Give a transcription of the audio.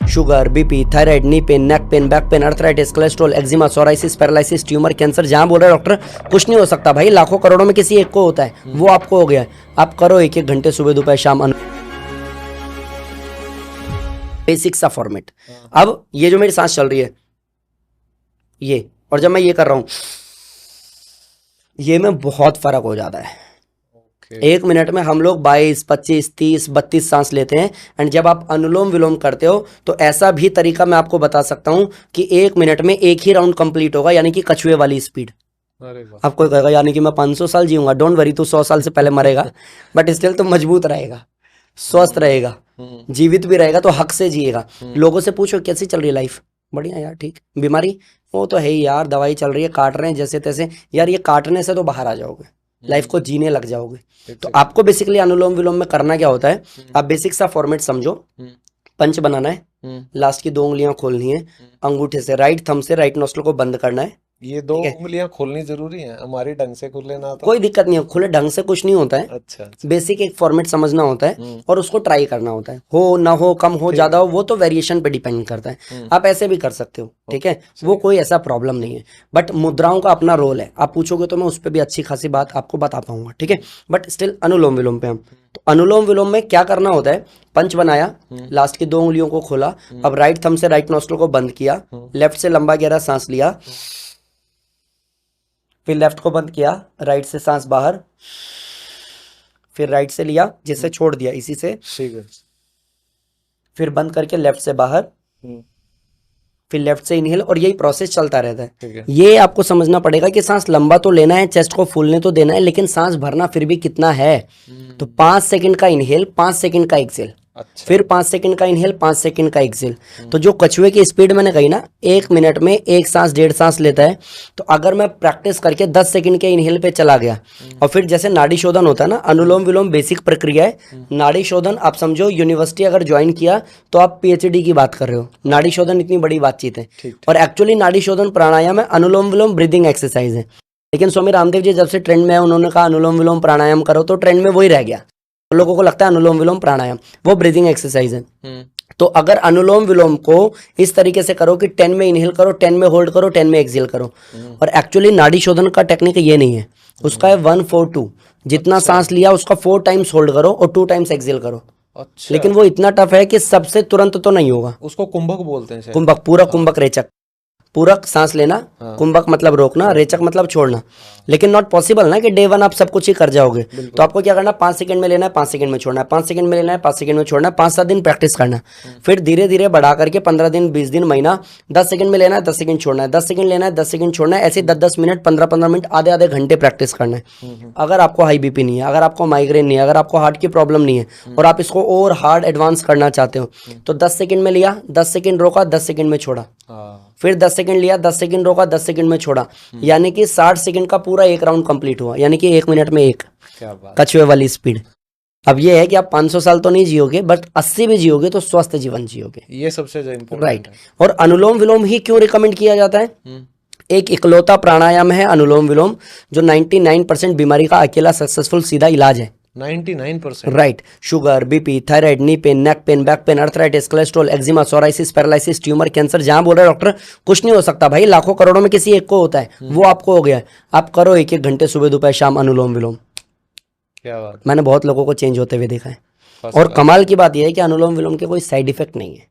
Sugar, BP, thyroid, knee pain, neck pain, back pain, arthritis, cholesterol, eczema, psoriasis, paralysis, tumour, cancer, जहां बोल रहा है doctor कुछ नहीं हो सकता भाई, लाखों करोड़ों में किसी एक को होता है, वो आपको हो गया है। आप करो 1-1 घंटे सुबह दोपहर शाम, बेसिक सा फॉर्मेट। अब ये जो मेरी सांस चल रही है ये, और जब मैं ये कर रहा हूं ये में बहुत फर्क हो जाता है। 1 मिनट में हम लोग 22, 25, 30, 32 सांस लेते हैं। एंड जब आप अनुलोम विलोम करते हो तो ऐसा भी तरीका मैं आपको बता सकता हूं कि 1 मिनट में एक ही राउंड कंप्लीट होगा, यानी कि कछुए वाली स्पीड। अब कोई कहेगा यानी कि मैं 500 साल जीऊंगा, डोंट वरी, तू 100 साल से पहले मरेगा बट स्टिल तो मजबूत रहेगा, स्वस्थ रहेगा, जीवित भी रहेगा, तो हक से जिएगा। लोगों से पूछो कैसी चल रही है लाइफ, बढ़िया यार, ठीक। बीमारी वो तो है ही यार, दवाई चल रही है, काट रहे हैं जैसे तैसे। यार ये काटने से तो बाहर आ जाओगे, लाइफ को जीने लग जाओगे। तो आपको बेसिकली अनुलोम विलोम में करना क्या होता है, आप बेसिक सा फॉर्मेट समझो। पंच बनाना है, लास्ट की 2 उंगलियां खोलनी है, अंगूठे से राइट थंब से राइट नोस्ट्रल को बंद करना है। ये 2 उंगलियां खोलनी जरूरी है, हमारी ढंग से खुले ना तो कोई दिक्कत नहीं है, खुले ढंग से कुछ नहीं होता है। अच्छा। बेसिक एक फॉर्मेट समझना होता है और उसको ट्राई करना होता है, हो ना हो, कम हो ज्यादा हो, वो तो वेरिएशन पे डिपेंड करता है। आप ऐसे भी कर सकते हो, ठीक है, वो कोई ऐसा प्रॉब्लम नहीं है। बट मुद्राओं का अपना रोल है, आप पूछोगे तो मैं उस पर भी अच्छी खासी बात आपको बता पाऊंगा, ठीक है। बट स्टिल अनुलोम विलोम पे हम, तो अनुलोम विलोम में क्या करना होता है, पंच बनाया, लास्ट की 2 उंगलियों को खोला, अब राइट थंब से राइट नोस्ट्रल को बंद किया, लेफ्ट से लंबा गहरा सांस लिया, फिर लेफ्ट को बंद किया, राइट से सांस बाहर, फिर राइट से लिया, जिससे छोड़ दिया इसी से, ठीक है, फिर बंद करके लेफ्ट से बाहर, फिर लेफ्ट से इनहेल, और यही प्रोसेस चलता रहता है। ये आपको समझना पड़ेगा कि सांस लंबा तो लेना है, चेस्ट को फूलने तो देना है, लेकिन सांस भरना फिर भी कितना है। तो 5 सेकंड का इनहेल, 5 सेकंड का एक्सेल, अच्छा। फिर 5 सेकंड का इनहेल, 5 सेकंड का एक्सेल। तो जो कछुए की स्पीड मैंने कही ना, 1 मिनट में 1 सांस 1.5 सांस लेता है, तो अगर मैं प्रैक्टिस करके 10 सेकंड के इनहेल पे चला गया, और फिर जैसे नाड़ी शोधन होता है ना, अनुलोम विलोम बेसिक प्रक्रिया है। नाड़ी शोधन आप समझो यूनिवर्सिटी अगर ज्वाइन किया तो आप PhD की बात कर रहे हो। नाड़ी शोधन इतनी बड़ी बातचीत है, और एक्चुअली नाड़ी शोधन प्राणायाम है, अनुलोम विलोम ब्रीदिंग एक्सरसाइज है। लेकिन स्वामी रामदेव जी जब से ट्रेंड में है, उन्होंने कहा अनुलोम विलोम प्राणायाम करो, तो ट्रेंड में वही रह गया। लोगों को लगता है अनुलोम विलोम प्राणायाम वो ब्रीदिंग एक्सरसाइज है। तो अगर अनुलोम विलोम को इस तरीके से करो कि 10 में इनहेल करो, 10 में होल्ड करो, 10 में एक्सेल करो, और एक्चुअली नाड़ी शोधन का टेक्निक ये नहीं है, उसका है 1-4-2। जितना सांस लिया उसका 4 टाइम्स होल्ड करो और 2 टाइम्स एक्सेल करो। अच्छा। लेकिन वो इतना टफ है कि सबसे तुरंत तो नहीं होगा। उसको कुंभक बोलते हैं शायद। कुंभक, पूरा कुंभक रेचक, पूरक सांस लेना, कुंभक मतलब रोकना, रेचक मतलब छोड़ना। लेकिन नॉट पॉसिबल ना कि डे 1 आप सब कुछ ही कर जाओगे। तो आपको क्या करना है, 5 सेकंड में लेना है, 5 सेकंड में छोड़ना है, 5 सेकंड में लेना है, 5 सेकंड में छोड़ना है, 5-7 दिन प्रैक्टिस करना है। फिर धीरे धीरे बढ़ा करके 15 दिन, 20 दिन, महीना, 10 सेकंड में लेना है, 10 सेकंड छोड़ना है, 10 सेकंड लेना है, 10 सेकंड छोड़ना है, ऐसे 10-10 मिनट, 15-15 मिनट, आधे घंटे प्रैक्टिस करना है। अगर आपको हाई बीपी नहीं है, अगर आपको माइग्रेन नहीं है, अगर आपको हार्ट की प्रॉब्लम नहीं है, और आप इसको और हार्ड एडवांस करना चाहते हो, तो 10 सेकंड में लिया, 10 सेकंड रोका, 10 सेकंड में छोड़ा, फिर 10 सेकंड लिया, 10 सेकंड रोका, 10 सेकंड में छोड़ा, यानी कि 60 सेकंड का पूरा एक राउंड कंप्लीट हुआ, यानी कि 1 मिनट में 1। क्या बात। कछुए वाली स्पीड। अब ये है कि आप 500 साल तो नहीं जियोगे, बट 80 भी जियोगे तो स्वस्थ जीवन जियोगे, ये सबसे इम्पोर्टेंट राइट। और अनुलोम विलोम ही क्यों रिकमेंड किया जाता है, एक इकलौता प्राणायाम है अनुलोम विलोम जो 99% बीमारी का अकेला सक्सेसफुल सीधा इलाज है। 99%, right. Sugar, BP, thyroid, knee pain, neck pain, back pain, arthritis, cholesterol, eczema, psoriasis, paralysis, tumour, cancer, जहां बोल रहा है डॉक्टर कुछ नहीं हो सकता भाई, लाखों करोड़ों में किसी एक को होता है, वो आपको हो गया है। आप करो 1-1 घंटे सुबह दोपहर शाम अनुलोम विलोम। क्या बात। मैंने बहुत लोगों को चेंज होते हुए देखा है। और कमाल की बात यह है कि अनुलोम विलोम के कोई साइड इफेक्ट नहीं है।